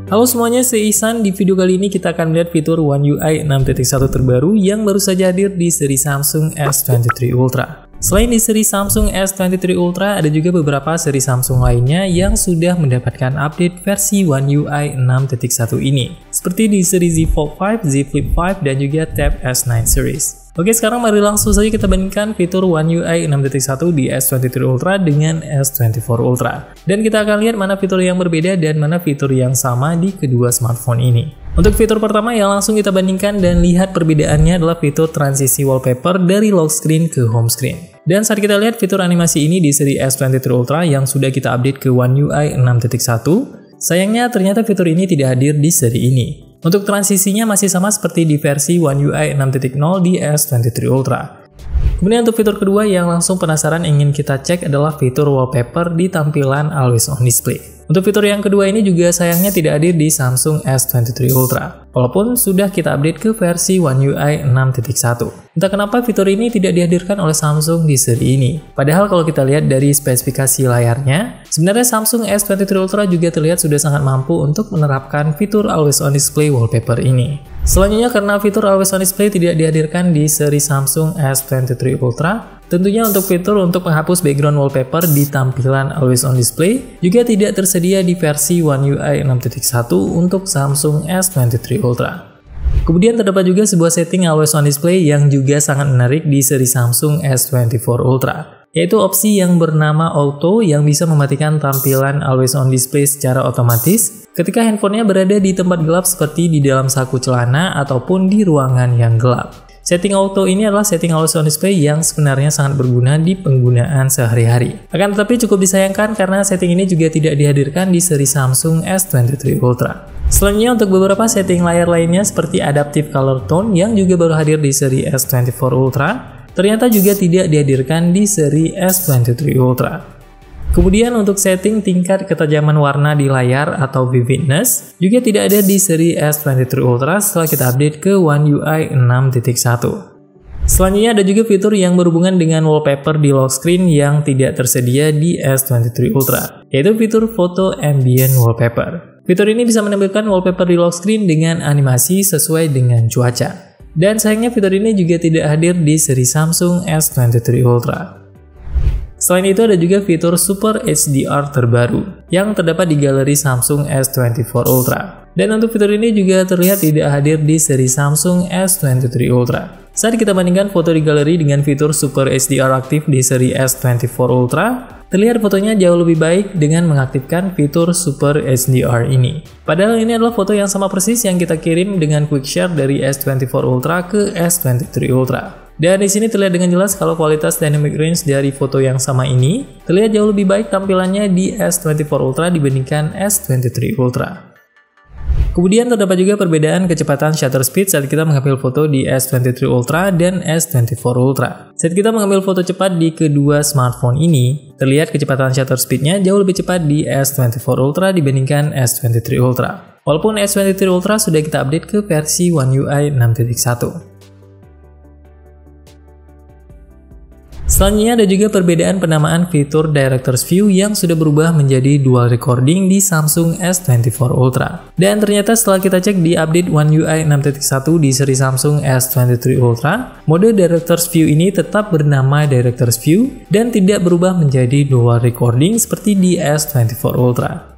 Halo semuanya, saya Ihsan. Di video kali ini kita akan melihat fitur One UI 6.1 terbaru yang baru saja hadir di seri Samsung S23 Ultra. Selain di seri Samsung S23 Ultra, ada juga beberapa seri Samsung lainnya yang sudah mendapatkan update versi One UI 6.1 ini, seperti di seri Z Fold 5, Z Flip 5, dan juga Tab S9 series. Oke, sekarang mari langsung saja kita bandingkan fitur One UI 6.1 di S23 Ultra dengan S24 Ultra. Dan kita akan lihat mana fitur yang berbeda dan mana fitur yang sama di kedua smartphone ini. Untuk fitur pertama yang langsung kita bandingkan dan lihat perbedaannya adalah fitur transisi wallpaper dari lock screen ke home screen. Dan saat kita lihat fitur animasi ini di seri S23 Ultra yang sudah kita update ke One UI 6.1, sayangnya ternyata fitur ini tidak hadir di seri ini. Untuk transisinya masih sama seperti di versi One UI 6.0 di S23 Ultra. Kemudian untuk fitur kedua yang langsung penasaran ingin kita cek adalah fitur wallpaper di tampilan Always On Display. Untuk fitur yang kedua ini juga sayangnya tidak hadir di Samsung S23 Ultra, walaupun sudah kita update ke versi One UI 6.1. Entah kenapa fitur ini tidak dihadirkan oleh Samsung di seri ini. Padahal kalau kita lihat dari spesifikasi layarnya, sebenarnya Samsung S23 Ultra juga terlihat sudah sangat mampu untuk menerapkan fitur Always On Display wallpaper ini. Selanjutnya, karena fitur Always On Display tidak dihadirkan di seri Samsung S23 Ultra, tentunya untuk fitur untuk menghapus background wallpaper di tampilan Always On Display juga tidak tersedia di versi One UI 6.1 untuk Samsung S23 Ultra. Kemudian terdapat juga sebuah setting Always On Display yang juga sangat menarik di seri Samsung S24 Ultra, yaitu opsi yang bernama Auto yang bisa mematikan tampilan Always On Display secara otomatis ketika handphonenya berada di tempat gelap seperti di dalam saku celana ataupun di ruangan yang gelap. Setting auto ini adalah setting Always On Display yang sebenarnya sangat berguna di penggunaan sehari-hari. Akan tetapi cukup disayangkan karena setting ini juga tidak dihadirkan di seri Samsung S23 Ultra. Selanjutnya untuk beberapa setting layar lainnya seperti Adaptive Color Tone yang juga baru hadir di seri S24 Ultra, ternyata juga tidak dihadirkan di seri S23 Ultra. Kemudian untuk setting tingkat ketajaman warna di layar atau vividness juga tidak ada di seri S23 Ultra setelah kita update ke One UI 6.1. Selanjutnya ada juga fitur yang berhubungan dengan wallpaper di lock screen yang tidak tersedia di S23 Ultra, yaitu fitur Photo Ambient Wallpaper. Fitur ini bisa menampilkan wallpaper di lock screen dengan animasi sesuai dengan cuaca. Dan sayangnya fitur ini juga tidak hadir di seri Samsung S23 Ultra. Selain itu ada juga fitur Super HDR terbaru yang terdapat di galeri Samsung S24 Ultra. Dan untuk fitur ini juga terlihat tidak hadir di seri Samsung S23 Ultra. Saat kita bandingkan foto di galeri dengan fitur Super HDR aktif di seri S24 Ultra, terlihat fotonya jauh lebih baik dengan mengaktifkan fitur Super HDR ini. Padahal ini adalah foto yang sama persis yang kita kirim dengan quick share dari S24 Ultra ke S23 Ultra. Dan di sini terlihat dengan jelas kalau kualitas dynamic range dari foto yang sama ini terlihat jauh lebih baik tampilannya di S24 Ultra dibandingkan S23 Ultra. Kemudian terdapat juga perbedaan kecepatan shutter speed saat kita mengambil foto di S23 Ultra dan S24 Ultra. Saat kita mengambil foto cepat di kedua smartphone ini, terlihat kecepatan shutter speednya jauh lebih cepat di S24 Ultra dibandingkan S23 Ultra. Walaupun S23 Ultra sudah kita update ke versi One UI 6.1. Selanjutnya ada juga perbedaan penamaan fitur Director's View yang sudah berubah menjadi dual recording di Samsung S24 Ultra. Dan ternyata setelah kita cek di update One UI 6.1 di seri Samsung S23 Ultra, mode Director's View ini tetap bernama Director's View dan tidak berubah menjadi dual recording seperti di S24 Ultra.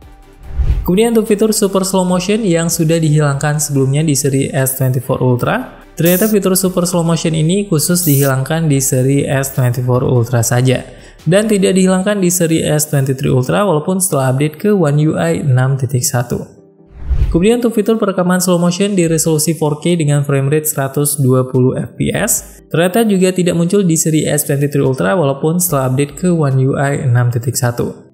Kemudian untuk fitur Super Slow Motion yang sudah dihilangkan sebelumnya di seri S24 Ultra, ternyata fitur Super Slow Motion ini khusus dihilangkan di seri S24 Ultra saja, dan tidak dihilangkan di seri S23 Ultra walaupun setelah update ke One UI 6.1. Kemudian untuk fitur perekaman slow motion di resolusi 4K dengan framerate 120 fps, ternyata juga tidak muncul di seri S23 Ultra walaupun setelah update ke One UI 6.1.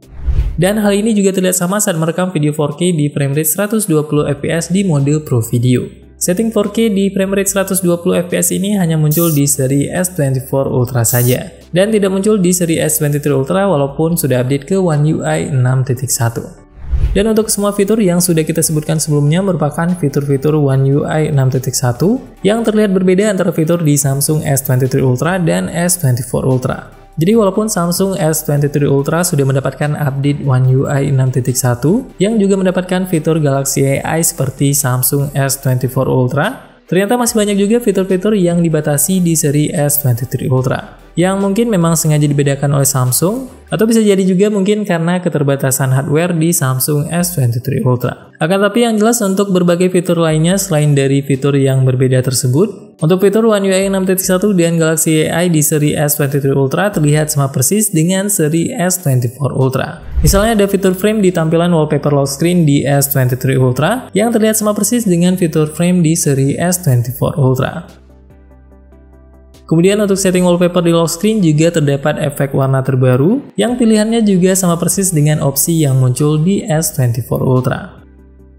Dan hal ini juga terlihat sama saat merekam video 4K di framerate 120 fps di mode Pro Video. Setting 4K di framerate 120 fps ini hanya muncul di seri S24 Ultra saja, dan tidak muncul di seri S23 Ultra walaupun sudah update ke One UI 6.1. Dan untuk semua fitur yang sudah kita sebutkan sebelumnya merupakan fitur-fitur One UI 6.1 yang terlihat berbeda antara fitur di Samsung S23 Ultra dan S24 Ultra. Jadi walaupun Samsung S23 Ultra sudah mendapatkan update One UI 6.1 yang juga mendapatkan fitur Galaxy AI seperti Samsung S24 Ultra, ternyata masih banyak juga fitur-fitur yang dibatasi di seri S23 Ultra, yang mungkin memang sengaja dibedakan oleh Samsung, atau bisa jadi juga mungkin karena keterbatasan hardware di Samsung S23 Ultra. Akan tapi yang jelas untuk berbagai fitur lainnya selain dari fitur yang berbeda tersebut, untuk fitur One UI 6.1 dan Galaxy AI di seri S23 Ultra terlihat sama persis dengan seri S24 Ultra. Misalnya ada fitur frame di tampilan wallpaper lock screen di S23 Ultra yang terlihat sama persis dengan fitur frame di seri S24 Ultra. Kemudian untuk setting wallpaper di lock screen juga terdapat efek warna terbaru yang pilihannya juga sama persis dengan opsi yang muncul di S24 Ultra.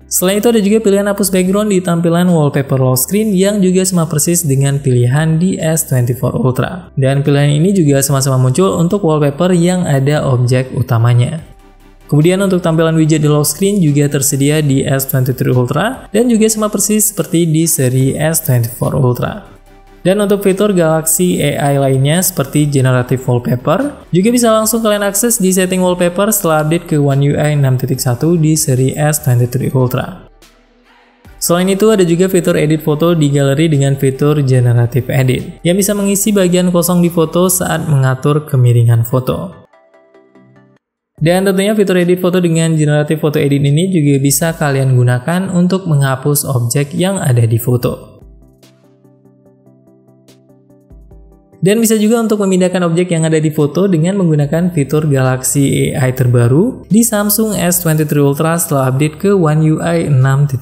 Selain itu ada juga pilihan hapus background di tampilan wallpaper lock screen yang juga sama persis dengan pilihan di S24 Ultra. Dan pilihan ini juga sama-sama muncul untuk wallpaper yang ada objek utamanya. Kemudian untuk tampilan widget di lock screen juga tersedia di S23 Ultra dan juga sama persis seperti di seri S24 Ultra. Dan untuk fitur Galaxy AI lainnya seperti Generative Wallpaper juga bisa langsung kalian akses di setting wallpaper setelah update ke One UI 6.1 di seri S23 Ultra. Selain itu ada juga fitur edit foto di galeri dengan fitur Generative Edit yang bisa mengisi bagian kosong di foto saat mengatur kemiringan foto. Dan tentunya fitur edit foto dengan Generative Photo Edit ini juga bisa kalian gunakan untuk menghapus objek yang ada di foto. Dan bisa juga untuk memindahkan objek yang ada di foto dengan menggunakan fitur Galaxy AI terbaru di Samsung S23 Ultra setelah update ke One UI 6.1.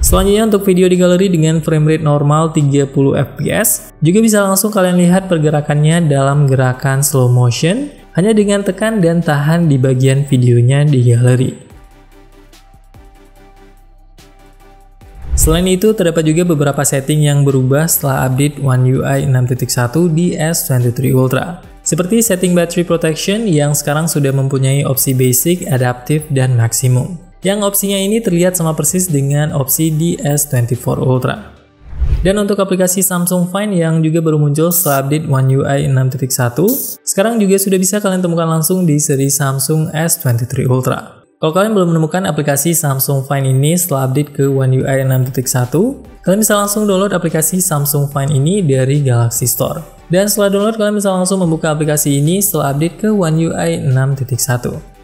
Selanjutnya untuk video di galeri dengan frame rate normal 30 fps, juga bisa langsung kalian lihat pergerakannya dalam gerakan slow motion hanya dengan tekan dan tahan di bagian videonya di galeri. Selain itu, terdapat juga beberapa setting yang berubah setelah update One UI 6.1 di S23 Ultra. Seperti setting battery protection yang sekarang sudah mempunyai opsi basic, adaptive, dan maksimum. Yang opsinya ini terlihat sama persis dengan opsi di S24 Ultra. Dan untuk aplikasi Samsung Find yang juga baru muncul setelah update One UI 6.1, sekarang juga sudah bisa kalian temukan langsung di seri Samsung S23 Ultra. Kalau kalian belum menemukan aplikasi Samsung Find ini setelah update ke One UI 6.1, kalian bisa langsung download aplikasi Samsung Find ini dari Galaxy Store. Dan setelah download, kalian bisa langsung membuka aplikasi ini setelah update ke One UI 6.1.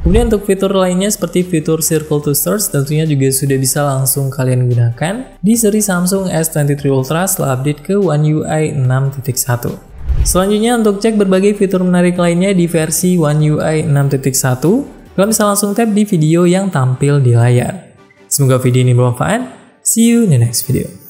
Kemudian untuk fitur lainnya seperti fitur Circle to Search tentunya juga sudah bisa langsung kalian gunakan di seri Samsung S23 Ultra setelah update ke One UI 6.1. Selanjutnya untuk cek berbagai fitur menarik lainnya di versi One UI 6.1, kalian bisa langsung tap di video yang tampil di layar. Semoga video ini bermanfaat. See you in the next video.